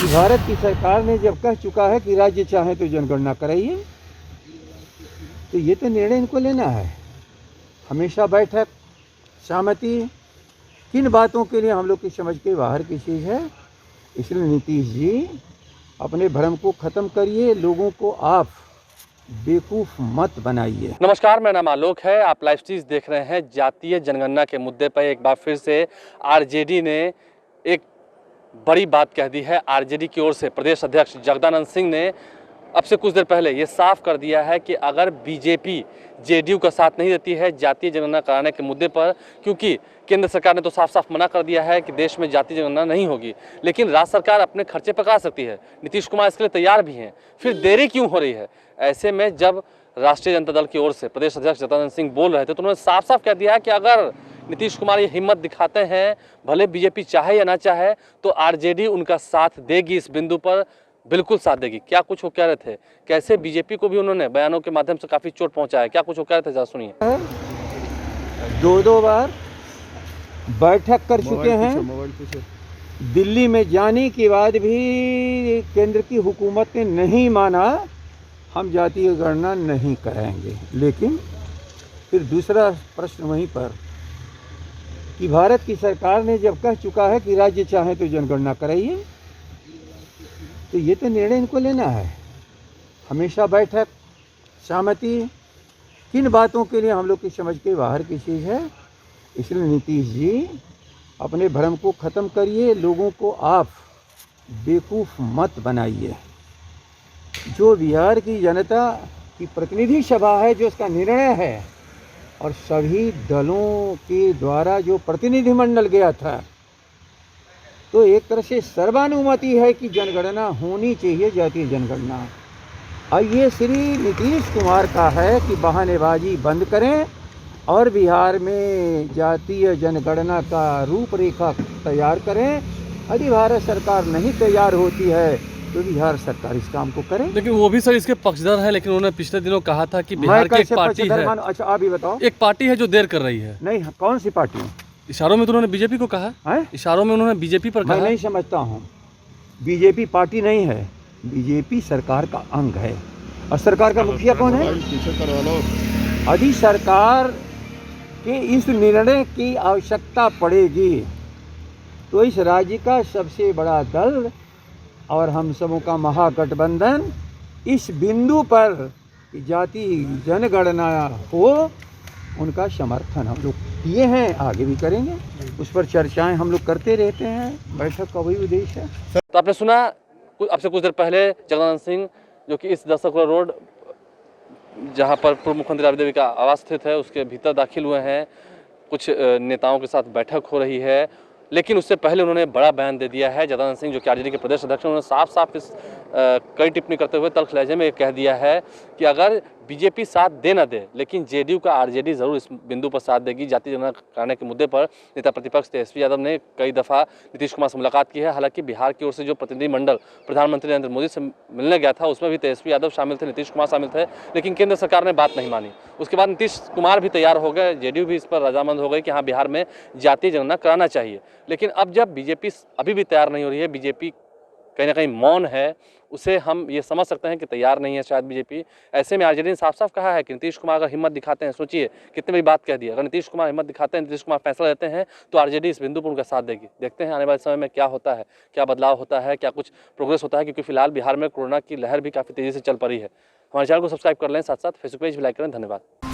कि भारत की सरकार ने जब कह चुका है कि राज्य चाहे तो जनगणना कराइए, तो ये तो निर्णय इनको लेना है। हमेशा बैठक, सहमति, किन बातों के लिए हम लोग की समझ के बाहर की चीज़ है। इसलिए नीतीश जी अपने भ्रम को ख़त्म करिए, लोगों को आप बेवकूफ़ मत बनाइए। नमस्कार, मेरा नाम आलोक है। आप लाइव स्ट्रीम देख रहे हैं। जातीय जनगणना के मुद्दे पर एक बार फिर से आरजेडी ने एक बड़ी बात कह दी है। आरजेडी की ओर से प्रदेश अध्यक्ष जगदानंद सिंह ने अब से कुछ देर पहले ये साफ कर दिया है कि अगर बीजेपी जेडीयू का साथ नहीं देती है जातीय जनगणना कराने के मुद्दे पर, क्योंकि केंद्र सरकार ने तो साफ साफ मना कर दिया है कि देश में जातीय जनगणना नहीं होगी, लेकिन राज्य सरकार अपने खर्चे पर करा सकती है। नीतीश कुमार इसके लिए तैयार भी हैं, फिर देरी क्यों हो रही है? ऐसे में जब राष्ट्रीय जनता दल की ओर से प्रदेश अध्यक्ष जगदानंद सिंह बोल रहे थे तो उन्होंने साफ साफ कह दिया है कि अगर नीतीश कुमार ये हिम्मत दिखाते हैं, भले बीजेपी चाहे या ना चाहे, तो आरजेडी उनका साथ देगी। इस बिंदु पर बिल्कुल साथ देगी। क्या कुछ वो कह रहे थे, कैसे बीजेपी को भी उन्होंने बयानों के माध्यम से काफी चोट पहुंचाया, क्या कुछ वो कह रहे थे, जरा सुनिए। दो बार बैठक कर चुके हैं। दिल्ली में जाने के बाद भी केंद्र की हुकूमत ने नहीं माना, हम जातीय गणना नहीं कराएंगे। लेकिन फिर दूसरा प्रश्न वहीं पर कि भारत की सरकार ने जब कह चुका है कि राज्य चाहे तो जनगणना कराइए, तो ये तो निर्णय इनको लेना है। हमेशा बैठक, सहमति, किन बातों के लिए हम लोग की समझ के बाहर की चीज़ है। इसलिए नीतीश जी अपने भ्रम को ख़त्म करिए, लोगों को आप बेवकूफ़ मत बनाइए। जो बिहार की जनता की प्रतिनिधि सभा है, जो इसका निर्णय है, और सभी दलों के द्वारा जो प्रतिनिधिमंडल गया था, तो एक तरह से सर्वानुमति है कि जनगणना होनी चाहिए, जातीय जनगणना। अब ये श्री नीतीश कुमार का है कि बहानेबाजी बंद करें और बिहार में जातीय जनगणना का रूपरेखा तैयार करें। यदि भारत सरकार नहीं तैयार होती है तो बिहार सरकार इस काम को करे। लेकिन वो भी सर इसके पक्षधर है, लेकिन उन्होंने पिछले दिनों कहा था कि बिहार की एक पार्टी है। अच्छा, आप ही बताओ। एक पार्टी है जो देर कर रही है। नहीं, कौन सी पार्टी? इशारों में तो उन्होंने बीजेपी को कहा है। इशारों में उन्होंने बीजेपी पर कहा। मैं नहीं समझता हूँ, बीजेपी पार्टी नहीं है, बीजेपी सरकार का अंग है। और सरकार का मुखिया कौन है? यदि सरकार के इस निर्णय की आवश्यकता पड़ेगी तो इस राज्य का सबसे बड़ा दल और हम सबों का महागठबंधन इस बिंदु पर जातीय जनगणना हो, उनका समर्थन हम लोग किए हैं, आगे भी करेंगे। उस पर चर्चाएं हम लोग करते रहते हैं, बैठक का वही उद्देश्य है। तो आपने सुना अब से कुछ देर पहले जगदानंद सिंह, जो कि इस 10 अक्टूबर रोड जहां पर पूर्व मुख्यमंत्री राबड़ी देवी का आवास स्थित है, उसके भीतर दाखिल हुए हैं। कुछ नेताओं के साथ बैठक हो रही है, लेकिन उससे पहले उन्होंने बड़ा बयान दे दिया है। जगदानंद सिंह, जो कि आरजेडी के प्रदेश अध्यक्ष, उन्होंने साफ साफ इस कई टिप्पणी करते हुए तल्ख लहजे में कह दिया है कि अगर बीजेपी साथ दे न दे, लेकिन जेडीयू का आरजेडी जरूर इस बिंदु पर साथ देगी। जातीय जनगणना कराने के मुद्दे पर नेता प्रतिपक्ष तेजस्वी यादव ने कई दफ़ा नीतीश कुमार से मुलाकात की है। हालांकि बिहार की ओर से जो प्रतिनिधिमंडल प्रधानमंत्री नरेंद्र मोदी से मिलने गया था, उसमें भी तेजस्वी यादव शामिल थे, नीतीश कुमार शामिल थे, लेकिन केंद्र सरकार ने बात नहीं मानी। उसके बाद नीतीश कुमार भी तैयार हो गए, जेडीयू भी इस पर रजामंद हो गई कि हाँ, बिहार में जातीय जनगणना कराना चाहिए। लेकिन अब जब बीजेपी अभी भी तैयार नहीं हो रही है, बीजेपी कहीं ना कहीं मौन है, उसे हम ये समझ सकते हैं कि तैयार नहीं है शायद बीजेपी। ऐसे में आरजेडी ने साफ साफ कहा है कि नीतीश कुमार अगर हिम्मत दिखाते हैं, सोचिए कितनी बड़ी बात कह दी, अगर नीतीश कुमार हिम्मत दिखाते हैं, नीतीश कुमार फैसला लेते हैं, तो आरजेडी इस बिंदु पर उनका साथ देगी। देखते हैं आने वाले समय में क्या होता है, क्या बदलाव होता है, क्या कुछ प्रोग्रेस होता है, क्योंकि फिलहाल बिहार में कोरोना की लहर भी काफ़ी तेज़ी से चल पड़ी है। हमारे चैनल को सब्सक्राइब कर लें, साथ साथ फेसबुक पेज भी लाइक करें। धन्यवाद।